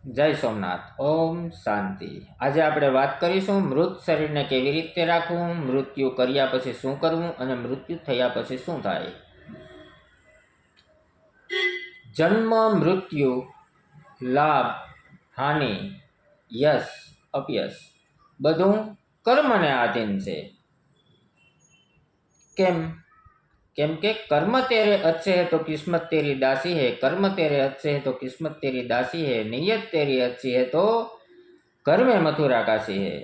જય સોમનાથ. ઓમ શાંતિ. આજે આપણે વાત કરીશું મૃત શરીરને કેવી રીતે રાખવું, મૃત્યુ કર્યા પછી શું કરવું અને મૃત્યુ થયા પછી શું થાય. જન્મ, મૃત્યુ, લાભ, હાનિ, યશ, અપયશ બધું કર્મને આધીન છે. કેમ કે કર્મ तेरे अच्छे है तो किस्मत तेरी दासी है, कर्म तेरे अच्छे है तो किस्मत तेरी दासी है, नियत तेरी अच्छी है तो घर में मथुरा काशी है.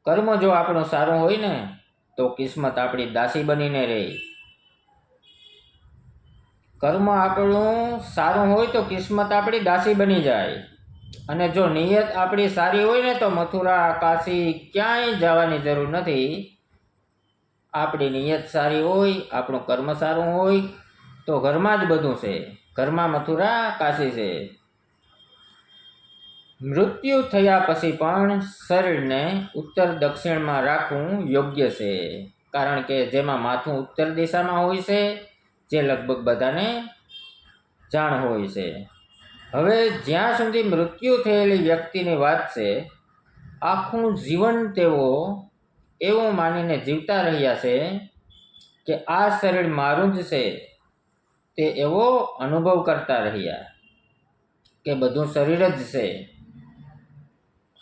કર્મ જો આપણું સારું હોય ને તો કિસ્મત આપણી દાસી બનીને રહે. કર્મ આપણું સારું હોય તો કિસ્મત આપણી દાસી બની જાય. અને જો નિયત આપણી સારી હોય ને તો મથુરા કાશી ક્યાંય જવાની જરૂર નથી. આપણી નિયત સારી હોય, આપણું કર્મ સારું હોય તો ઘરમાં જ બધું છે. ઘરમાં મથુરા કાશી છે. મૃત્યુ થયા પછી પણ શરીરને ઉત્તર દક્ષિણમાં રાખવું યોગ્ય છે. કારણ કે જેમાં માથું ઉત્તર દિશામાં હોય છે, જે લગભગ બધાને જાણ હોય છે. હવે જ્યાં સુધી મૃત્યુ થયેલી વ્યક્તિની વાત છે, આખું જીવન તેઓ એવું માનીને જીવતા રહ્યા છે કે આ શરીર મારું જ છે. તે એવો અનુભવ કરતા રહ્યા કે બધું શરીર જ છે.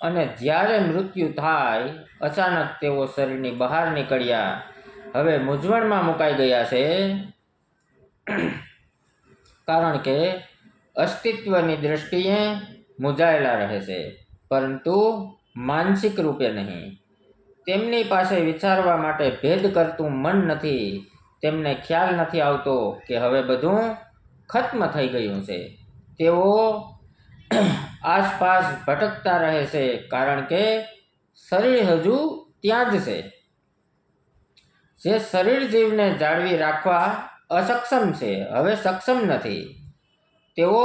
અને જ્યારે મૃત્યુ થાય અચાનક તેઓ શરીરની બહાર નીકળ્યા. હવે મૂંઝવણમાં મુકાઈ ગયા છે. કારણ કે અસ્તિત્વની દૃષ્ટિએ મૂંઝાયેલા રહે છે, પરંતુ માનસિક રૂપે નહીં. તેમની પાસે વિચારવા માટે ભેદ કરતું મન નથી. તેમને ખ્યાલ નથી આવતો કે હવે બધું ખત્મ થઈ ગયું છે. તેઓ આસપાસ ભટકતા રહે છે, કારણ કે શરીર હજુ ત્યાં જ છે. જે શરીર જીવને જાળવી રાખવા અસક્ષમ છે, હવે સક્ષમ નથી. તેઓ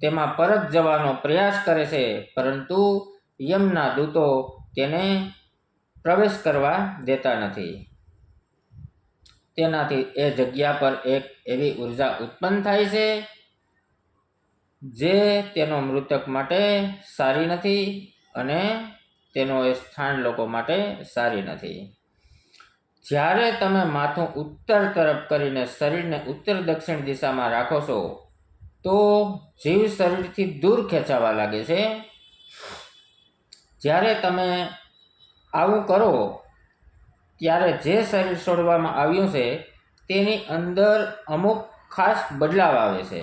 તેમાં પરત જવાનો પ્રયાસ કરે છે, પરંતુ યમના દૂતો તેને પ્રવેશ કરવા દેતા નથી. તેનાથી એ જગ્યા પર એક એવી ઉર્જા ઉત્પન્ન થાય છે જે તેનો મૃતક માટે સારી નથી અને તેનો એ સ્થાન લોકો માટે સારી નથી. જ્યારે તમે માથું ઉત્તર તરફ કરીને શરીરને ઉત્તર દક્ષિણ દિશામાં રાખો છો તો જીવ શરીરથી દૂર ખેંચાવા લાગે છે. જ્યારે તમે આવું કરો ત્યારે જે શરીર છોડવામાં આવ્યું છે તેની અંદર અમુક ખાસ બદલાવ આવે છે.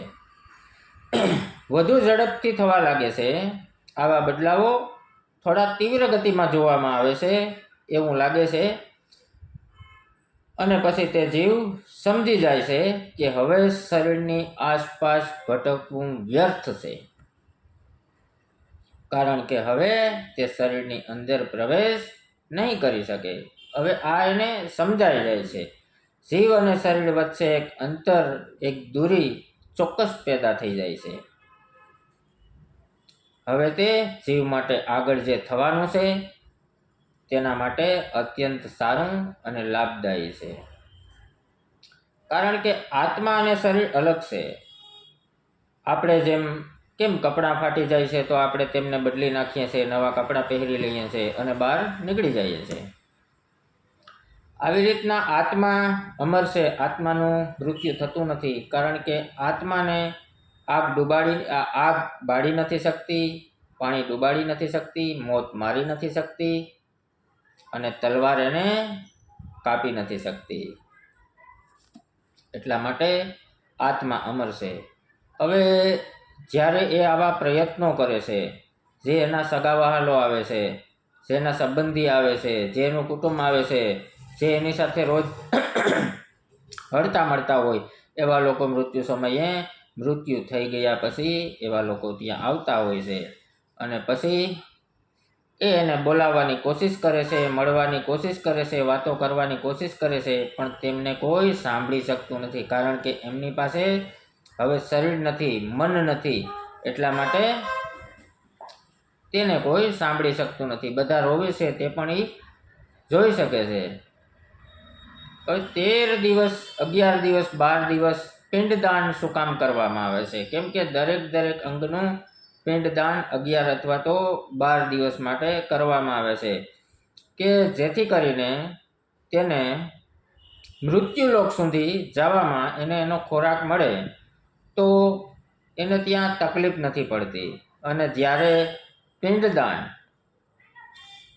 વધુ ઝડપથી થવા લાગે છે. આવા બદલાવો થોડા તીવ્ર ગતિમાં જોવામાં આવે છે એવું લાગે છે. અને પછી તે જીવ સમજી જાય છે કે હવે શરીરની આસપાસ ભટકવું વ્યર્થ છે, કારણ કે હવે તે શરીરની અંદર પ્રવેશ નહીં કરી શકે. હવે આ એને સમજાઈ જાય છે. જીવ અને શરીર વચ્ચે એક અંતર, એક દૂરી ચોક્કસ પેદા થઈ જાય છે. હવે તે જીવ માટે આગળ જે થવાનું છે તેના માટે અત્યંત સારું અને લાભદાયી છે. કારણ કે આત્મા અને શરીર અલગ છે. આપણે કેમ કપડાં ફાટી જાય છે તો આપણે તેમને બદલી નાખીએ છીએ, નવા કપડાં પહેરી લઈએ છીએ અને બહાર નીકળી જઈએ છીએ. આવી રીતના આત્મા અમર છે. આત્માનું મૃત્યુ થતું નથી, કારણ કે આત્માને આગ બાળી નથી શકતી, પાણી ડૂબાડી નથી શકતી, મોત મારી નથી શકતી અને તલવાર એને કાપી નથી શકતી. એટલા માટે આત્મા અમર છે. હવે જ્યારે એ આવા પ્રયત્નો કરે છે, જે એના સગાવહાલો આવે છે, જેના સંબંધી આવે છે, જેનું કુટુંબ આવે છે, જે એની સાથે રોજ હળતા મળતા હોય એવા લોકો મૃત્યુ સમયે મૃત્યુ થઈ ગયા પછી એવા લોકો ત્યાં આવતા હોય છે. અને પછી એને બોલાવવાની કોશિશ કરે છે, મળવાની કોશિશ કરે છે, વાતો કરવાની કોશિશ કરે છે, પણ તેમને કોઈ સાંભળી શકતું નથી. કારણ કે એમની પાસે હવે શરીર નથી, મન નથી. એટલા માટે તેને કોઈ સાંભળી શકતું નથી. બધા રોવે છે તે પણ એ જોઈ શકે છે. હવે 13 દિવસ, 11 દિવસ, 12 દિવસ પિંડદાન શું કામ કરવામાં આવે છે? કેમ કે દરેક અંગનું પિંડદાન 11 અથવા તો 12 દિવસ માટે કરવામાં આવે છે, કે જેથી કરીને તેને મૃત્યુલોક સુધી જવામાં એને એનો ખોરાક મળે તો એને ત્યાં તકલીફ નથી પડતી. અને જ્યારે પિંડદાન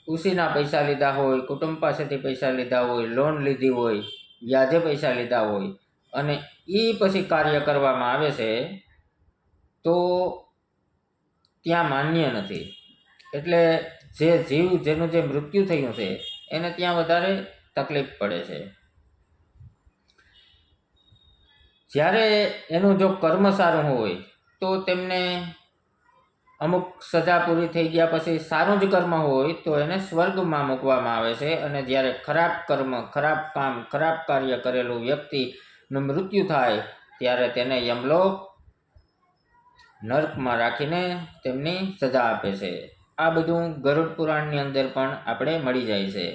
ઉસીના પૈસા લીધા હોય, કુટુંબ પાસેથી પૈસા લીધા હોય, લોન લીધી હોય, વ્યાજે પૈસા લીધા હોય અને એ પછી કાર્ય કરવામાં આવે છે તો ત્યાં માન્ય નથી. એટલે જે જીવ જેનું જે મૃત્યુ થયું છે એને ત્યાં વધારે તકલીફ પડે છે. જ્યારે એનું જો કર્મ સારું હોય તો તેમને અમુક સજા પૂરી થઈ ગયા પછી સારું જ કર્મ હોય તો એને સ્વર્ગમાં મૂકવામાં આવે છે. અને જ્યારે ખરાબ કર્મ, ખરાબ કામ, ખરાબ કાર્ય કરેલું વ્યક્તિનું મૃત્યુ થાય ત્યારે તેને યમલોક નર્કમાં રાખીને તેમની સજા આપે છે. આ બધું ગરુડ પુરાણની અંદર પણ આપણે મળી જાય છે.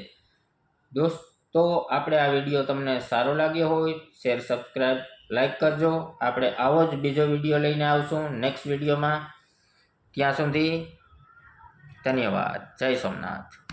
દોસ્તો, આપણે આ વિડીયો તમને સારો લાગ્યો હોય શેર, સબસ્ક્રાઈબ, લાઈક કરજો. આપણે આવો જ બીજો વિડીયો લઈને આવશું નેક્સ્ટ વિડીયોમાં. ત્યાં સુધી ધન્યવાદ. જય સોમનાથ.